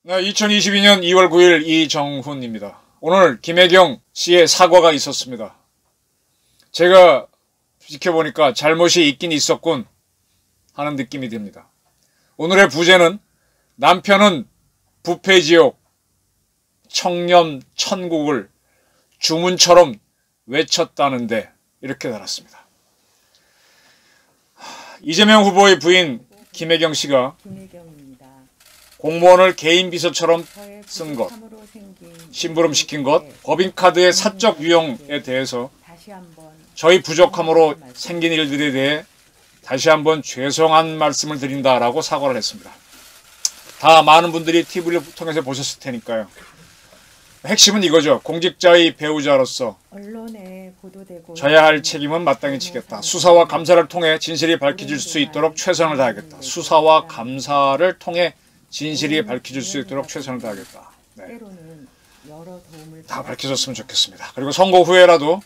네, 2022년 2월 9일 이정훈입니다. 오늘 김혜경 씨의 사과가 있었습니다. 제가 지켜보니까 잘못이 있긴 있었군 하는 느낌이 듭니다. 오늘의 부제는 남편은 부패지옥 청렴 천국을 주문처럼 외쳤다는데 이렇게 달았습니다. 이재명 후보의 부인 김혜경 씨가 공무원을 개인 비서처럼 쓴 것, 심부름시킨 것, 법인카드의 사적 유용에 대해서 저희 부족함으로 생긴 일들에 대해 다시 한번 죄송한 말씀을 드린다라고 사과를 했습니다. 다 많은 분들이 TV를 통해서 보셨을 테니까요. 핵심은 이거죠. 공직자의 배우자로서 져야 할 책임은 마땅히 지겠다. 수사와 감사를 통해 진실이 밝혀질 수 있도록 최선을 다하겠다. 수사와 감사를 통해 진실이 밝혀질 수 있도록 최선을 다하겠다. 네. 다 밝혀졌으면 좋겠습니다. 그리고 선거 후에라도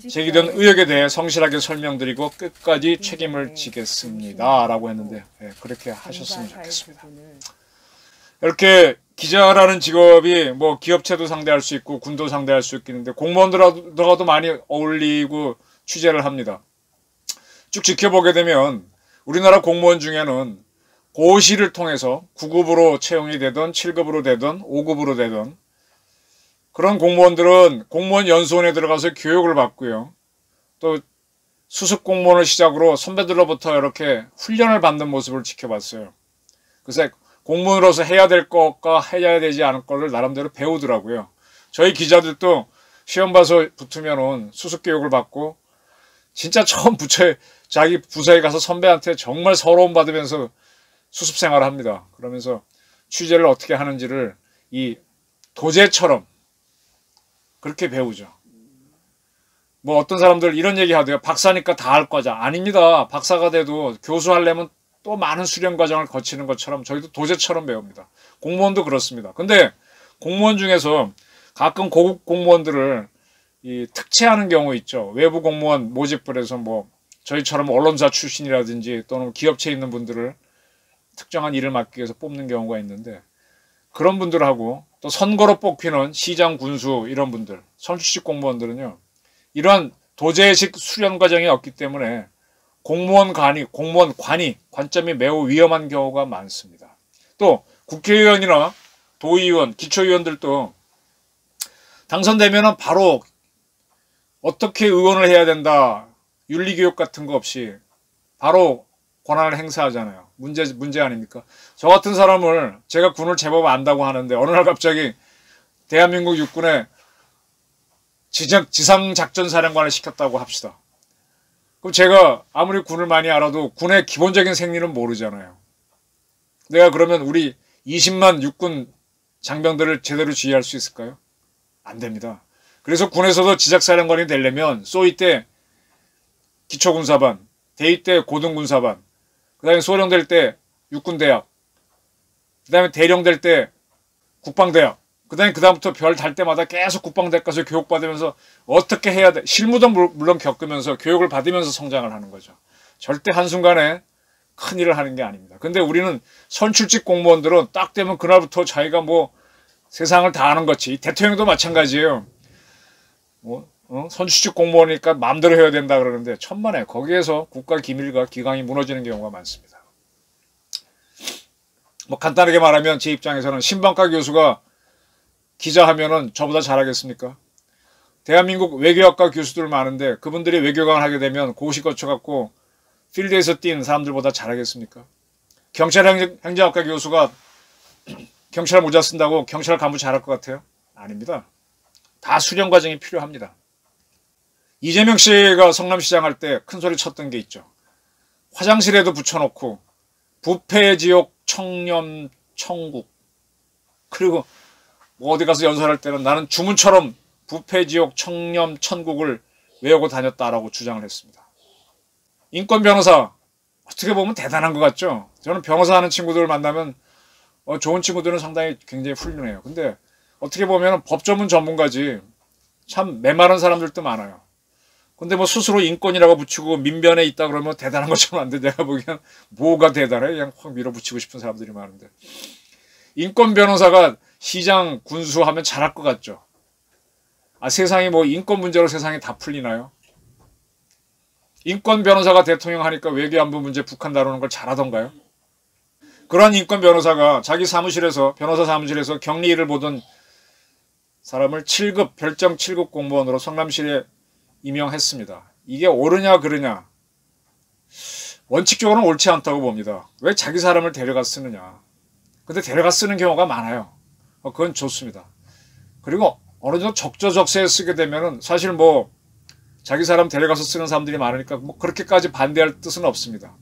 제기된 의혹에 대해 성실하게 설명드리고 끝까지 책임을 지겠습니다. 라고 했는데 그렇게 하셨으면 좋겠습니다. 이렇게 기자라는 직업이 뭐 기업체도 상대할 수 있고 군도 상대할 수 있겠는데 공무원들하고도 많이 어울리고 취재를 합니다. 쭉 지켜보게 되면 우리나라 공무원 중에는 고시를 통해서 9급으로 채용이 되든 7급으로 되든 5급으로 되든 그런 공무원들은 공무원 연수원에 들어가서 교육을 받고요. 또 수습 공무원을 시작으로 선배들로부터 이렇게 훈련을 받는 모습을 지켜봤어요. 그래서 공무원으로서 해야 될 것과 해야 되지 않을 것을 나름대로 배우더라고요. 저희 기자들도 시험 봐서 붙으면은 수습 교육을 받고 진짜 처음 자기 부서에 가서 선배한테 정말 서러움 받으면서 수습 생활을 합니다. 그러면서 취재를 어떻게 하는지를 이 도제처럼 그렇게 배우죠. 뭐 어떤 사람들 이런 얘기 하대요. 박사니까 다 할 거자. 아닙니다. 박사가 돼도 교수 하려면 또 많은 수련 과정을 거치는 것처럼 저희도 도제처럼 배웁니다. 공무원도 그렇습니다. 근데 공무원 중에서 가끔 고급 공무원들을 특채하는 경우 있죠. 외부 공무원 모집을 해서 뭐 저희처럼 언론사 출신이라든지 또는 기업체에 있는 분들을 특정한 일을 맡기 위해서 뽑는 경우가 있는데 그런 분들하고 또 선거로 뽑히는 시장, 군수 이런 분들, 선출직 공무원들은요. 이러한 도제식 수련 과정이 없기 때문에 공무원 관점이 매우 위험한 경우가 많습니다. 또 국회의원이나 도의원, 기초의원들도 당선되면 바로 어떻게 의원을 해야 된다, 윤리교육 같은 거 없이 바로 권한을 행사하잖아요. 문제 아닙니까? 저 같은 사람을 제가 군을 제법 안다고 하는데 어느 날 갑자기 대한민국 육군에 지상작전사령관을 시켰다고 합시다. 그럼 제가 아무리 군을 많이 알아도 군의 기본적인 생리는 모르잖아요. 내가 그러면 우리 20만 육군 장병들을 제대로 지휘할 수 있을까요? 안 됩니다. 그래서 군에서도 지작사령관이 되려면 쏘이 때 기초군사반, 대위 때 고등군사반, 그 다음에 소령될 때 육군대학, 그 다음에 대령될 때 국방대학, 그 다음부터 별 달 때마다 계속 국방대학 가서 교육받으면서 어떻게 해야 돼. 실무도 물론 겪으면서 교육을 받으면서 성장을 하는 거죠. 절대 한순간에 큰일을 하는 게 아닙니다. 근데 우리는 선출직 공무원들은 딱 되면 그날부터 자기가 뭐 세상을 다 아는 거지. 대통령도 마찬가지예요. 선출직 공무원이니까 마음대로 해야 된다 그러는데 천만에 거기에서 국가 기밀과 기강이 무너지는 경우가 많습니다. 뭐 간단하게 말하면 제 입장에서는 신방과 교수가 기자하면은 저보다 잘하겠습니까? 대한민국 외교학과 교수들 많은데 그분들이 외교관을 하게 되면 고시 거쳐갖고 필드에서 뛴 사람들보다 잘하겠습니까? 경찰 행정학과 교수가 경찰 모자 쓴다고 경찰 간부 잘할 것 같아요? 아닙니다. 다 수련 과정이 필요합니다. 이재명 씨가 성남시장 할 때 큰 소리 쳤던 게 있죠. 화장실에도 붙여놓고 부패지옥 청렴 천국, 그리고 어디 가서 연설할 때는 나는 주문처럼 부패지옥 청렴 천국을 외우고 다녔다라고 주장을 했습니다. 인권 변호사 어떻게 보면 대단한 것 같죠. 저는 변호사 하는 친구들을 만나면 좋은 친구들은 상당히 굉장히 훌륭해요. 근데 어떻게 보면 법 전문 전문가지 참 메마른 사람들도 많아요. 근데 뭐 스스로 인권이라고 붙이고 민변에 있다 그러면 대단한 것처럼 안 돼. 내가 보기엔 뭐가 대단해? 그냥 확 밀어붙이고 싶은 사람들이 많은데. 인권 변호사가 시장 군수하면 잘할 것 같죠. 아, 세상이 뭐 인권 문제로 세상이 다 풀리나요? 인권 변호사가 대통령 하니까 외교안보 문제 북한 다루는 걸 잘하던가요? 그러한 인권 변호사가 자기 사무실에서 변호사 사무실에서 격리 일을 보던 사람을 7급 별정 7급 공무원으로 성남시에 임명했습니다. 이게 옳으냐 그르냐? 원칙적으로는 옳지 않다고 봅니다. 왜 자기 사람을 데려가 쓰느냐? 근데 데려가 쓰는 경우가 많아요. 그건 좋습니다. 그리고 어느 정도 적저적소에 쓰게 되면은 사실 뭐 자기 사람 데려가서 쓰는 사람들이 많으니까 뭐 그렇게까지 반대할 뜻은 없습니다.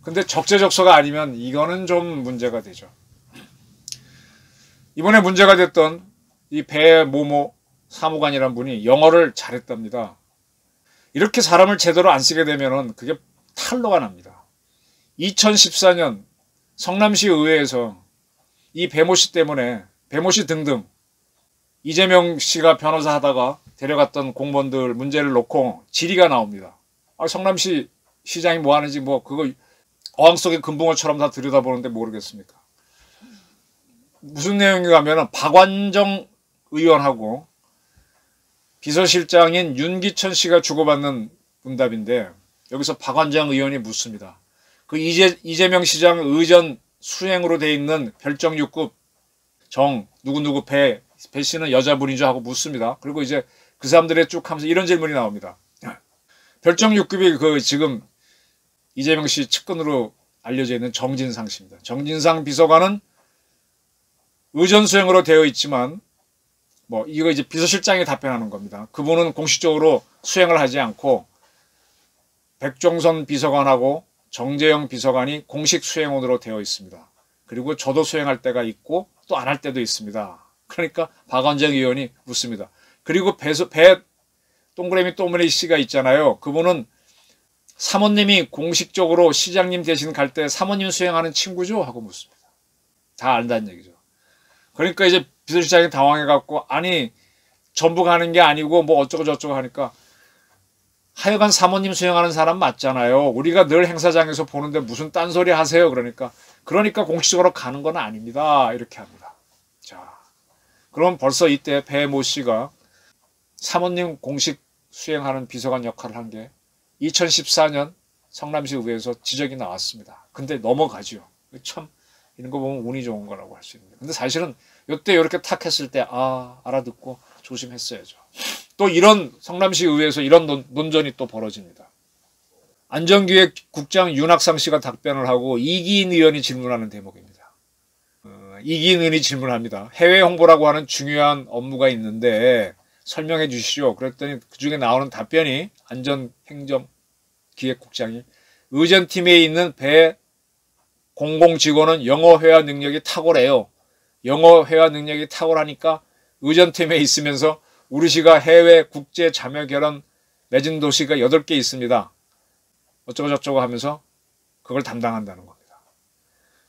근데 적재적소가 아니면 이거는 좀 문제가 되죠. 이번에 문제가 됐던 이 배모모 사무관이란 분이 영어를 잘했답니다. 이렇게 사람을 제대로 안 쓰게 되면은 그게 탄로가 납니다. 2014년 성남시 의회에서 이 배모 씨 때문에 배모 씨 등등 이재명 씨가 변호사 하다가 데려갔던 공무원들 문제를 놓고 질의가 나옵니다. 아, 성남시 시장이 뭐 하는지 뭐 그거 어항 속의 금붕어처럼 다 들여다보는데 모르겠습니까? 무슨 내용인가 하면은 박완정 의원하고 비서실장인 윤기천 씨가 주고받는 문답인데 여기서 박완정 의원이 묻습니다. 그 이재명 시장 의전 수행으로 돼 있는 별정 6급 정 누구누구 배 씨는 여자분이죠 하고 묻습니다. 그리고 이제 그 사람들의 쭉 하면서 이런 질문이 나옵니다. 별정 6급이 그 지금 이재명 씨 측근으로 알려져 있는 정진상 씨입니다. 정진상 비서관은 의전 수행으로 되어 있지만 뭐 이거 이제 비서실장이 답변하는 겁니다. 그분은 공식적으로 수행을 하지 않고 백종선 비서관하고 정재영 비서관이 공식 수행원으로 되어 있습니다. 그리고 저도 수행할 때가 있고 또 안 할 때도 있습니다. 그러니까 박완정 의원이 묻습니다. 그리고 배 동그라미 또무리 씨가 있잖아요. 그분은 사모님이 공식적으로 시장님 대신 갈 때 사모님 수행하는 친구죠? 하고 묻습니다. 다 안다는 얘기죠. 그러니까 이제 비서실장이 당황해갖고 아니 전부 가는 게 아니고 뭐 어쩌고 저쩌고 하니까 하여간 사모님 수행하는 사람 맞잖아요. 우리가 늘 행사장에서 보는데 무슨 딴소리 하세요. 그러니까 공식적으로 가는 건 아닙니다. 이렇게 합니다. 자, 그럼 벌써 이때 배모 씨가 사모님 공식 수행하는 비서관 역할을 한 게 2014년 성남시 의회에서 지적이 나왔습니다. 근데 넘어가죠. 참 이런 거 보면 운이 좋은 거라고 할 수 있는데. 근데 사실은 이때 이렇게 탁 했을 때 알아듣고 조심했어야죠. 또 이런 성남시 의회에서 이런 논전이 또 벌어집니다. 안전기획국장 윤학상 씨가 답변을 하고 이기인 의원이 질문하는 대목입니다. 이기인 의원이 질문합니다. 해외 홍보라고 하는 중요한 업무가 있는데 설명해 주시죠. 그랬더니 그중에 나오는 답변이 안전행정기획국장이 의전팀에 있는 배 공공직원은 영어 회화 능력이 탁월해요. 영어 회화 능력이 탁월하니까 의전팀에 있으면서 우리시가 해외 국제 자매 결혼 맺은 도시가 8개 있습니다. 어쩌고 저쩌고 하면서 그걸 담당한다는 겁니다.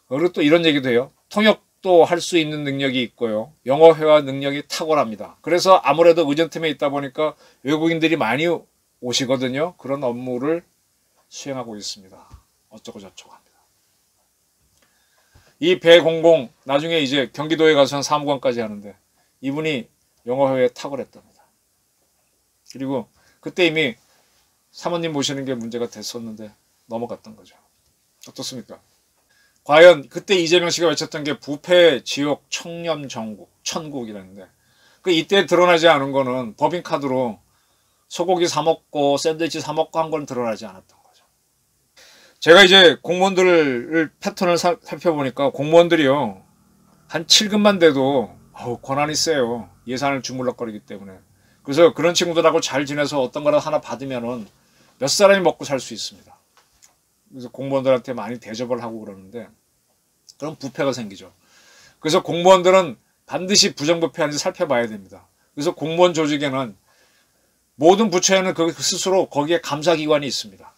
그리고 또 이런 얘기도 해요. 통역도 할 수 있는 능력이 있고요. 영어 회화 능력이 탁월합니다. 그래서 아무래도 의전팀에 있다 보니까 외국인들이 많이 오시거든요. 그런 업무를 수행하고 있습니다. 어쩌고 저쩌고 합니다. 이 배공공 나중에 이제 경기도에 가서 사무관까지 하는데 이분이 영어 회화에 탁월했답니다. 그리고 그때 이미 사모님 모시는 게 문제가 됐었는데 넘어갔던 거죠. 어떻습니까? 과연 그때 이재명 씨가 외쳤던 게 부패 지옥 청렴 정국 천국이라는데 그 이때 드러나지 않은 거는 법인카드로 소고기 사 먹고 샌드위치 사 먹고 한 건 드러나지 않았던 거죠. 제가 이제 공무원들을 패턴을 살펴보니까 공무원들이요 한 7급만 돼도 권한이 세요. 예산을 주물럭거리기 때문에. 그래서 그런 친구들하고 잘 지내서 어떤 거라도 하나 받으면은 몇 사람이 먹고 살 수 있습니다. 그래서 공무원들한테 많이 대접을 하고 그러는데 그럼 부패가 생기죠. 그래서 공무원들은 반드시 부정부패한지 살펴봐야 됩니다. 그래서 공무원 조직에는 모든 부처에는 그 스스로 거기에 감사기관이 있습니다.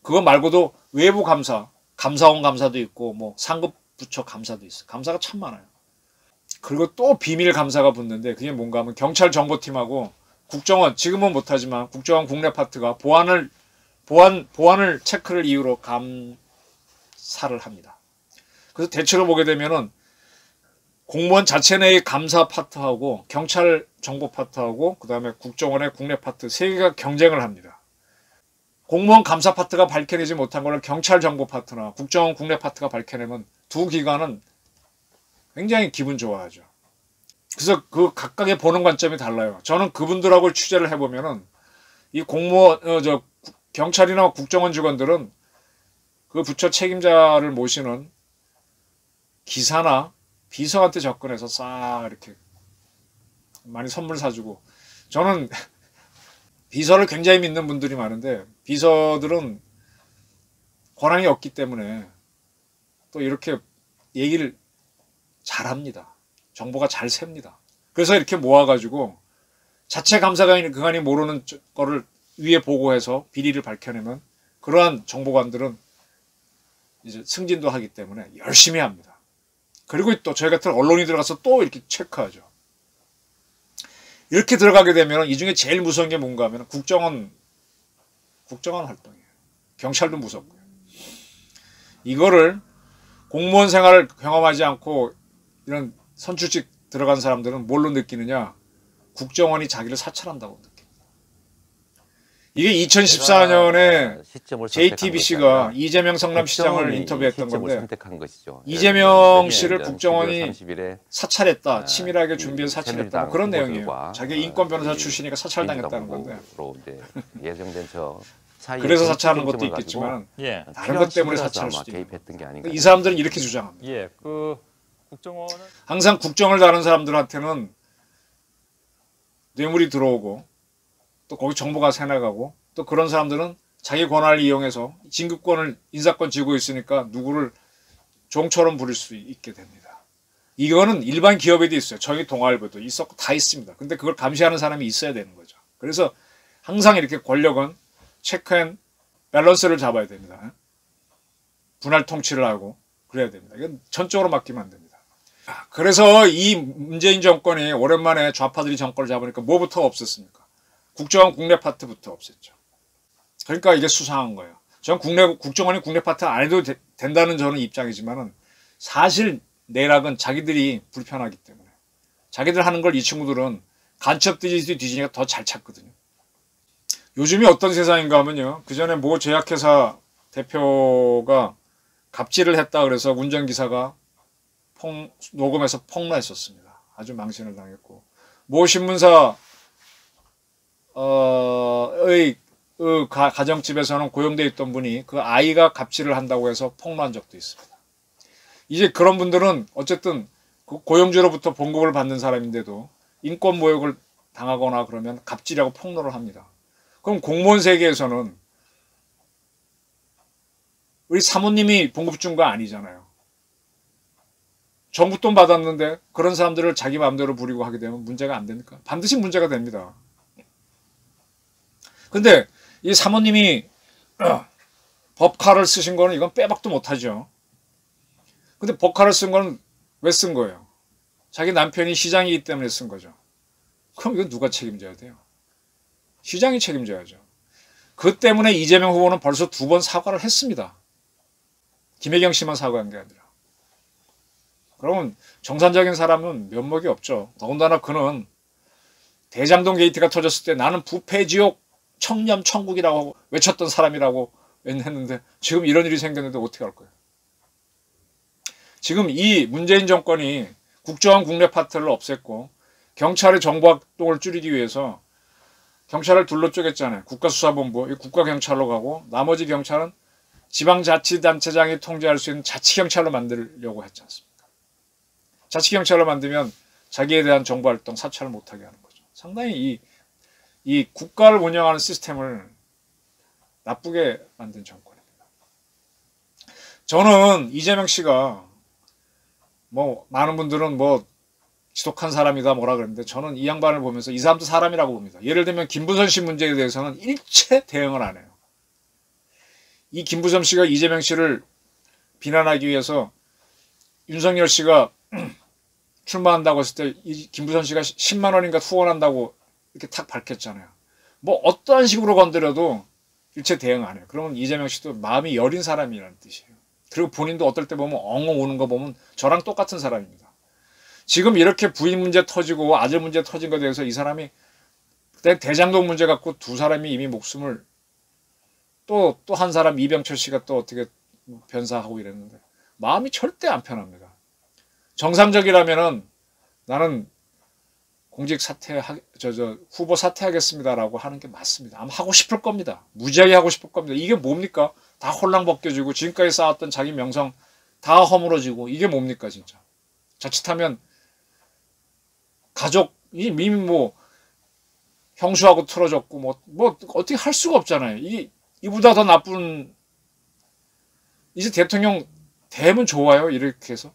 그거 말고도 외부 감사, 감사원 감사도 있고 뭐 상급 부처 감사도 있어요. 감사가 참 많아요. 그리고 또 비밀 감사가 붙는데 그게 뭔가 하면 경찰 정보팀하고 국정원, 지금은 못하지만 국정원 국내 파트가 보안을 체크를 이유로 감사를 합니다. 그래서 대체로 보게 되면은 공무원 자체 내의 감사 파트하고 경찰 정보 파트하고 그 다음에 국정원의 국내 파트 세 개가 경쟁을 합니다. 공무원 감사 파트가 밝혀내지 못한 거를 경찰 정보 파트나 국정원 국내 파트가 밝혀내면 두 기관은 굉장히 기분 좋아하죠. 그래서 그 각각의 보는 관점이 달라요. 저는 그분들하고 취재를 해보면은 이 공무원, 경찰이나 국정원 직원들은 그 부처 책임자를 모시는 기사나 비서한테 접근해서 싹 이렇게 많이 선물 사주고, 저는 비서를 굉장히 믿는 분들이 많은데 비서들은 권한이 없기 때문에 또 이렇게 얘기를 잘합니다. 정보가 잘 셉니다. 그래서 이렇게 모아가지고 자체 감사가 있는 그간이 모르는 거를 위에 보고해서 비리를 밝혀내면 그러한 정보관들은 이제 승진도 하기 때문에 열심히 합니다. 그리고 또 저희 같은 언론이 들어가서 또 이렇게 체크하죠. 이렇게 들어가게 되면 이 중에 제일 무서운 게 뭔가 하면 국정원 활동이에요. 경찰도 무섭고요. 이거를 공무원 생활을 경험하지 않고 이런 선출직 들어간 사람들은 뭘로 느끼느냐? 국정원이 자기를 사찰한다고 느낍니다. 이게 2014년에 JTBC가 이재명 성남시장을 인터뷰했던 건데 이재명 씨를 국정원이 사찰했다. 치밀하게 준비해서 사찰했다. 뭐 그런 내용이에요. 자기 인권 변호사 출신이니까 사찰당했다는 건데 그래서 사찰하는 것도 있겠지만 다른 것 때문에 사찰할 수도 있고 이 사람들은 이렇게 주장합니다. 항상 국정을 다룬 사람들한테는 뇌물이 들어오고 또 거기 정보가 새나가고 또 그런 사람들은 자기 권한을 이용해서 진급권을 인사권 쥐고 있으니까 누구를 종처럼 부릴 수 있게 됩니다. 이거는 일반 기업에도 있어요. 저희 동아일보도 있었고 다 있습니다. 근데 그걸 감시하는 사람이 있어야 되는 거죠. 그래서 항상 이렇게 권력은 체크 앤 밸런스를 잡아야 됩니다. 분할 통치를 하고 그래야 됩니다. 이건 전적으로 맡기면 안 됩니다. 그래서 이 문재인 정권이 오랜만에 좌파들이 정권을 잡으니까 뭐부터 없앴습니까? 국정원 국내 파트부터 없앴죠. 그러니까 이게 수상한 거예요. 전 국정원이 국내 파트 안 해도 된다는 저는 입장이지만은 사실 내락은 자기들이 불편하기 때문에 자기들 하는 걸 이 친구들은 간첩 뒤지니까 더 잘 찾거든요. 요즘이 어떤 세상인가 하면요. 그 전에 모 제약회사 대표가 갑질을 했다 그래서 운전기사가 녹음해서 폭로했었습니다. 아주 망신을 당했고 모 신문사 가정집에서는 고용되어 있던 분이 그 아이가 갑질을 한다고 해서 폭로한 적도 있습니다. 이제 그런 분들은 어쨌든 그 고용주로부터 봉급을 받는 사람인데도 인권 모욕을 당하거나 그러면 갑질이라고 폭로를 합니다. 그럼 공무원 세계에서는 우리 사모님이 봉급 준 거 아니잖아요. 정부 돈 받았는데 그런 사람들을 자기 마음대로 부리고 하게 되면 문제가 안 됩니까? 반드시 문제가 됩니다. 근데 이 사모님이 법카를 쓰신 거는 이건 빼박도 못하죠. 근데 법카를 쓴 거는 왜 쓴 거예요? 자기 남편이 시장이기 때문에 쓴 거죠. 그럼 이건 누가 책임져야 돼요? 시장이 책임져야죠. 그 때문에 이재명 후보는 벌써 2번 사과를 했습니다. 김혜경 씨만 사과한 게 아니라. 그러면 정상적인 사람은 면목이 없죠. 더군다나 그는 대장동 게이트가 터졌을 때 나는 부패지옥 청렴 천국이라고 외쳤던 사람이라고 했는데 지금 이런 일이 생겼는데 어떻게 할 거예요? 지금 이 문재인 정권이 국정원 국내 파트를 없앴고 경찰의 정보활동을 줄이기 위해서 경찰을 둘러 쪼갰잖아요. 국가수사본부, 국가경찰로 가고 나머지 경찰은 지방자치단체장이 통제할 수 있는 자치경찰로 만들려고 했지 않습니까? 자치경찰로 만들면 자기에 대한 정보활동 사찰을 못하게 하는 거죠. 상당히 이 국가를 운영하는 시스템을 나쁘게 만든 정권입니다. 저는 이재명 씨가 뭐 많은 분들은 뭐 지독한 사람이다 뭐라 그랬는데 저는 이 양반을 보면서 이 사람도 사람이라고 봅니다. 예를 들면 김부선 씨 문제에 대해서는 일체 대응을 안 해요. 이 김부선 씨가 이재명 씨를 비난하기 위해서 윤석열 씨가 출마한다고 했을 때 이 김부선 씨가 10만 원인가 후원한다고 이렇게 탁 밝혔잖아요. 뭐 어떠한 식으로 건드려도 일체 대응 안 해요. 그러면 이재명 씨도 마음이 여린 사람이라는 뜻이에요. 그리고 본인도 어떨 때 보면 엉엉 우는 거 보면 저랑 똑같은 사람입니다. 지금 이렇게 부인 문제 터지고 아들 문제 터진 것에 대해서 이 사람이 그때 대장동 문제 갖고 두 사람이 이미 목숨을 또 한 사람 이병철 씨가 또 어떻게 변사하고 이랬는데 마음이 절대 안 편합니다. 정상적이라면은 나는 공직 후보 사퇴하겠습니다라고 하는 게 맞습니다. 아마 하고 싶을 겁니다. 무지하게 하고 싶을 겁니다. 이게 뭡니까? 다 홀랑 벗겨지고 지금까지 쌓았던 자기 명성 다 허물어지고 이게 뭡니까 진짜. 자칫하면 가족이 이미 뭐 형수하고 틀어졌고 뭐 어떻게 할 수가 없잖아요. 이보다 더 나쁜 이제 대통령 되면 좋아요. 이렇게 해서.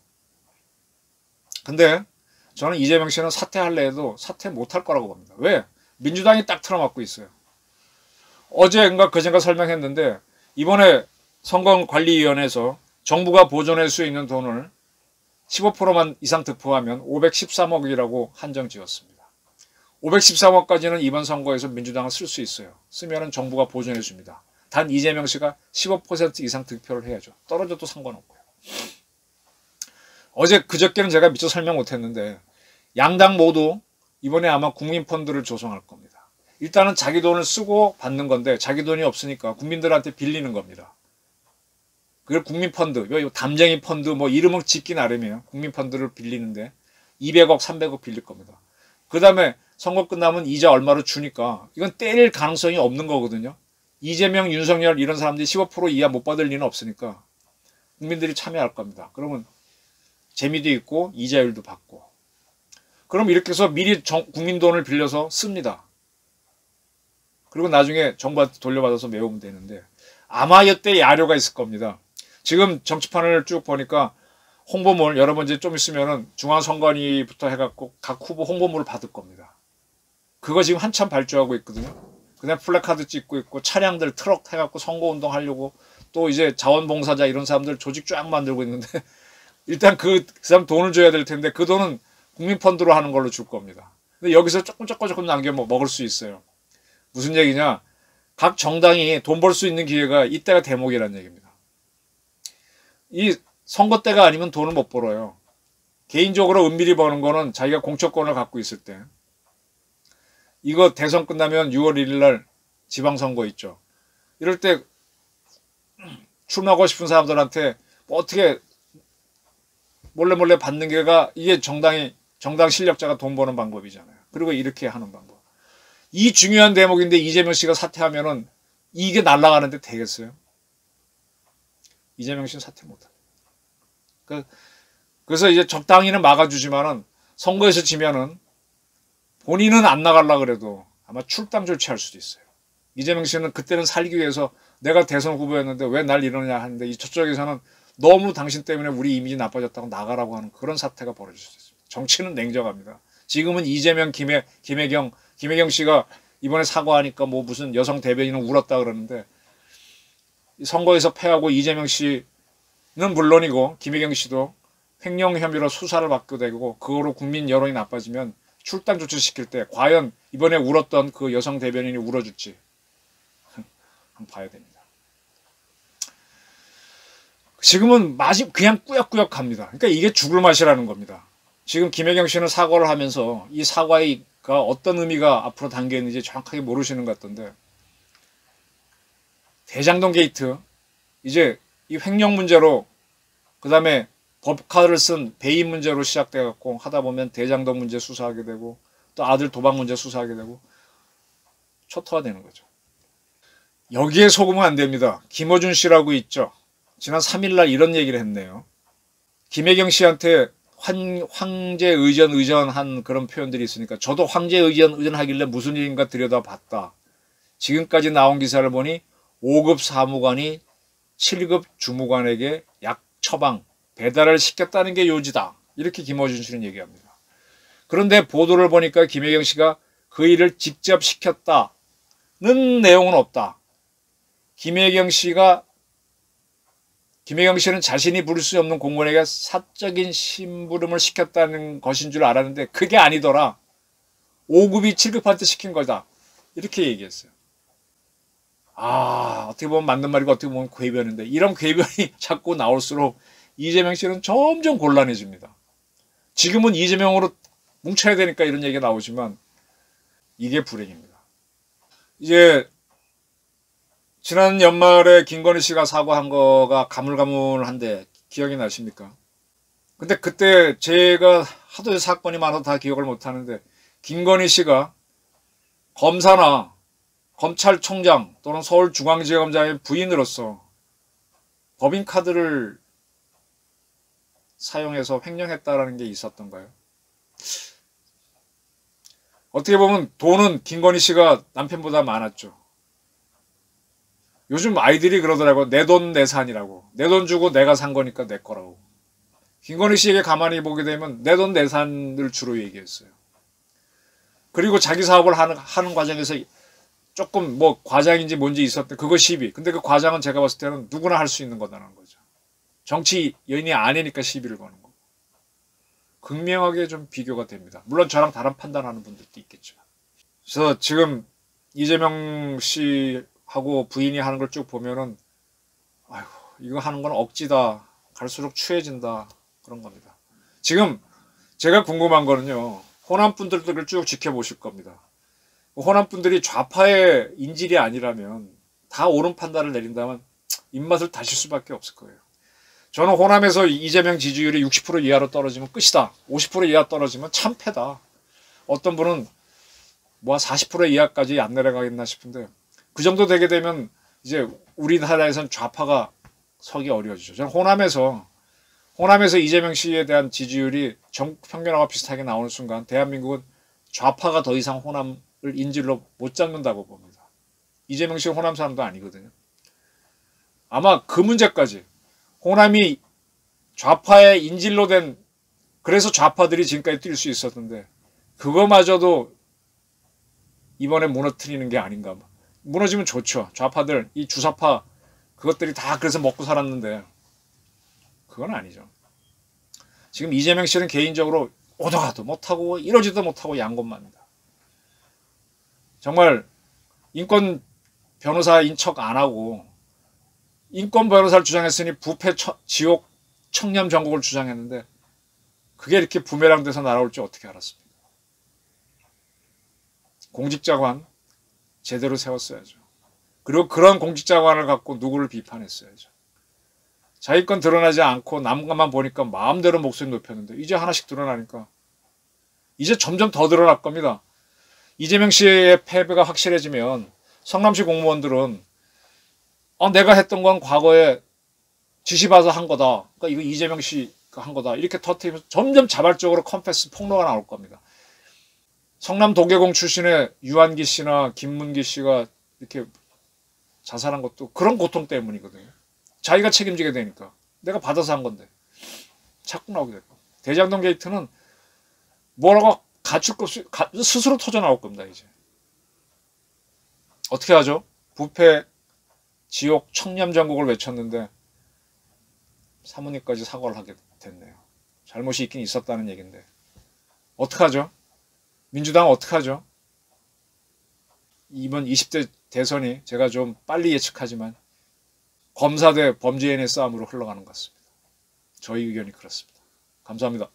근데 저는 이재명 씨는 사퇴할래 해도 사퇴 못할 거라고 봅니다. 왜? 민주당이 딱 틀어막고 있어요. 어제인가 그젠가 설명했는데 이번에 선거관리위원회에서 정부가 보존할 수 있는 돈을 15%만 이상 득표하면 513억이라고 한정 지었습니다. 513억까지는 이번 선거에서 민주당은 쓸 수 있어요. 쓰면은 정부가 보존해 줍니다. 단 이재명 씨가 15% 이상 득표를 해야죠. 떨어져도 상관없고요. 어제 그저께는 제가 미처 설명 못했는데 양당 모두 이번에 아마 국민펀드를 조성할 겁니다. 일단은 자기 돈을 쓰고 받는 건데 자기 돈이 없으니까 국민들한테 빌리는 겁니다. 그걸 국민펀드, 담쟁이 펀드 뭐 이름은 짓기 나름이에요. 국민펀드를 빌리는데 200억, 300억 빌릴 겁니다. 그 다음에 선거 끝나면 이자 얼마로 주니까 이건 때릴 가능성이 없는 거거든요. 이재명, 윤석열 이런 사람들이 15% 이하 못 받을 리는 없으니까 국민들이 참여할 겁니다. 그러면 재미도 있고 이자율도 받고 그럼 이렇게 해서 미리 국민 돈을 빌려서 씁니다. 그리고 나중에 정부한테 돌려받아서 메우면 되는데 아마 이때 야료가 있을 겁니다. 지금 정치판을 쭉 보니까 홍보물 여러 번 이제 좀 있으면은 중앙선관위부터 해갖고 각 후보 홍보물을 받을 겁니다. 그거 지금 한참 발주하고 있거든요. 그냥 플래카드 찍고 있고 차량들 트럭 해갖고 선거운동 하려고 또 이제 자원봉사자 이런 사람들 조직 쫙 만들고 있는데 일단 그 사람 돈을 줘야 될 텐데 그 돈은 국민펀드로 하는 걸로 줄 겁니다. 근데 여기서 조금 남겨 먹을 수 있어요. 무슨 얘기냐? 각 정당이 돈 벌 수 있는 기회가 이때가 대목이라는 얘기입니다. 이 선거 때가 아니면 돈을 못 벌어요. 개인적으로 은밀히 버는 거는 자기가 공천권을 갖고 있을 때. 이거 대선 끝나면 6월 1일 날 지방선거 있죠. 이럴 때 출마하고 싶은 사람들한테 뭐 어떻게 몰래 받는 게가 이게 정당 실력자가 돈 버는 방법이잖아요. 그리고 이렇게 하는 방법. 이 중요한 대목인데 이재명 씨가 사퇴하면은 이게 날아가는데 되겠어요? 이재명 씨는 사퇴 못합니다. 그래서 이제 적당히는 막아주지만은 선거에서 지면은 본인은 안 나가려고 그래도 아마 출당 조치할 수도 있어요. 이재명 씨는 그때는 살기 위해서 내가 대선 후보였는데 왜 날 이러냐 하는데 이 저쪽에서는 너무 당신 때문에 우리 이미지 나빠졌다고 나가라고 하는 그런 사태가 벌어질 수 있습니다. 정치는 냉정합니다. 지금은 이재명, 김혜경 씨가 이번에 사과하니까 뭐 무슨 여성 대변인은 울었다 그러는데 선거에서 패하고 이재명 씨는 물론이고 김혜경 씨도 횡령 혐의로 수사를 받게 되고 그거로 국민 여론이 나빠지면 출당 조치시킬 때 과연 이번에 울었던 그 여성 대변인이 울어줄지 한번 봐야 됩니다. 지금은 그냥 꾸역꾸역 갑니다. 그러니까 이게 죽을 맛이라는 겁니다. 지금 김혜경 씨는 사과를 하면서 이 사과가 어떤 의미가 앞으로 담겨있는지 정확하게 모르시는 것 같던데 대장동 게이트 이제 이 횡령 문제로 그 다음에 법카를 쓴 배임 문제로 시작돼갖고 하다 보면 대장동 문제 수사하게 되고 또 아들 도박 문제 수사하게 되고 초토화되는 거죠. 여기에 속으면 안 됩니다. 김어준 씨라고 있죠. 지난 3일날 이런 얘기를 했네요. 김혜경 씨한테 황제 의전한 그런 표현들이 있으니까 저도 황제 의전하길래 무슨 일인가 들여다봤다. 지금까지 나온 기사를 보니 5급 사무관이 7급 주무관에게 약 처방, 배달을 시켰다는 게 요지다. 이렇게 김어준 씨는 얘기합니다. 그런데 보도를 보니까 김혜경 씨가 그 일을 직접 시켰다는 내용은 없다. 김혜경 씨가 김혜경 씨는 자신이 부를 수 없는 공무원에게 사적인 심부름을 시켰다는 것인 줄 알았는데 그게 아니더라. 5급이 7급한테 시킨 거다. 이렇게 얘기했어요. 아, 어떻게 보면 맞는 말이고 어떻게 보면 궤변인데 이런 궤변이 자꾸 나올수록 이재명 씨는 점점 곤란해집니다. 지금은 이재명으로 뭉쳐야 되니까 이런 얘기가 나오지만 이게 불행입니다. 이제 지난 연말에 김건희 씨가 사과한 거가 가물가물한데 기억이 나십니까? 근데 그때 제가 하도 사건이 많아서 다 기억을 못하는데 김건희 씨가 검사나 검찰총장 또는 서울중앙지검장의 부인으로서 법인카드를 사용해서 횡령했다라는 게 있었던가요? 어떻게 보면 돈은 김건희 씨가 남편보다 많았죠. 요즘 아이들이 그러더라고요. 내 돈 내 산이라고. 내 돈 주고 내가 산 거니까 내 거라고. 김건희 씨에게 가만히 보게 되면 내 돈 내 산을 주로 얘기했어요. 그리고 자기 사업을 하는 과정에서 조금 뭐 과장인지 뭔지 있었대. 그거 시비. 근데 그 과장은 제가 봤을 때는 누구나 할 수 있는 거다라는 거죠. 정치인이 아니니까 시비를 거는 거고. 극명하게 좀 비교가 됩니다. 물론 저랑 다른 판단하는 분들도 있겠지만. 그래서 지금 이재명 씨하고 부인이 하는 걸 쭉 보면은 아이고 이거 하는 건 억지다. 갈수록 추해진다. 그런 겁니다. 지금 제가 궁금한 거는요. 호남 분들을 쭉 지켜보실 겁니다. 호남 분들이 좌파의 인질이 아니라면 다 옳은 판단을 내린다면 입맛을 다실 수밖에 없을 거예요. 저는 호남에서 이재명 지지율이 60% 이하로 떨어지면 끝이다. 50% 이하 떨어지면 참패다. 어떤 분은 뭐 40% 이하까지 안 내려가겠나 싶은데 그 정도 되게 되면 이제 우리나라에선 좌파가 서기 어려워지죠. 저는 호남에서 이재명 씨에 대한 지지율이 전국 평균하고 비슷하게 나오는 순간 대한민국은 좌파가 더 이상 호남을 인질로 못 잡는다고 봅니다. 이재명 씨가 호남 사람도 아니거든요. 아마 그 문제까지 호남이 좌파의 인질로 된 그래서 좌파들이 지금까지 뛸 수 있었는데 그거마저도 이번에 무너뜨리는 게 아닌가. 무너지면 좋죠. 좌파들 이 주사파 그것들이 다 그래서 먹고 살았는데 그건 아니죠. 지금 이재명 씨는 개인적으로 오도 가도 못하고 이러지도 못하고 양곤만입니다. 정말 인권 변호사인 척 안 하고 인권 변호사를 주장했으니 부패 지옥 청렴 전국을 주장했는데 그게 이렇게 부메랑 돼서 날아올 줄 어떻게 알았습니까? 공직자관 제대로 세웠어야죠. 그리고 그런 공직자관을 갖고 누구를 비판했어야죠. 자기 건 드러나지 않고 남과만 보니까 마음대로 목소리 높였는데 이제 하나씩 드러나니까 이제 점점 더 드러날 겁니다. 이재명 씨의 패배가 확실해지면 성남시 공무원들은 내가 했던 건 과거에 지시받아서 한 거다. 그러니까 이거 이재명 씨가 한 거다. 이렇게 터뜨리면서 점점 자발적으로 컨페스 폭로가 나올 겁니다. 성남 도계공 출신의 유한기 씨나 김문기 씨가 이렇게 자살한 것도 그런 고통 때문이거든요. 자기가 책임지게 되니까. 내가 받아서 한 건데. 자꾸 나오게 될 거예요. 대장동 게이트는 뭐라고 갖출 것 없이 스스로 터져 나올 겁니다. 이제. 어떻게 하죠? 부패, 지옥, 청렴 전국을 외쳤는데 사모님까지 사과를 하게 됐네요. 잘못이 있긴 있었다는 얘기인데. 어떡하죠? 민주당 어떡하죠? 이번 20대 대선이 제가 좀 빨리 예측하지만 검사 대 범죄인의 싸움으로 흘러가는 것 같습니다. 저희 의견이 그렇습니다. 감사합니다.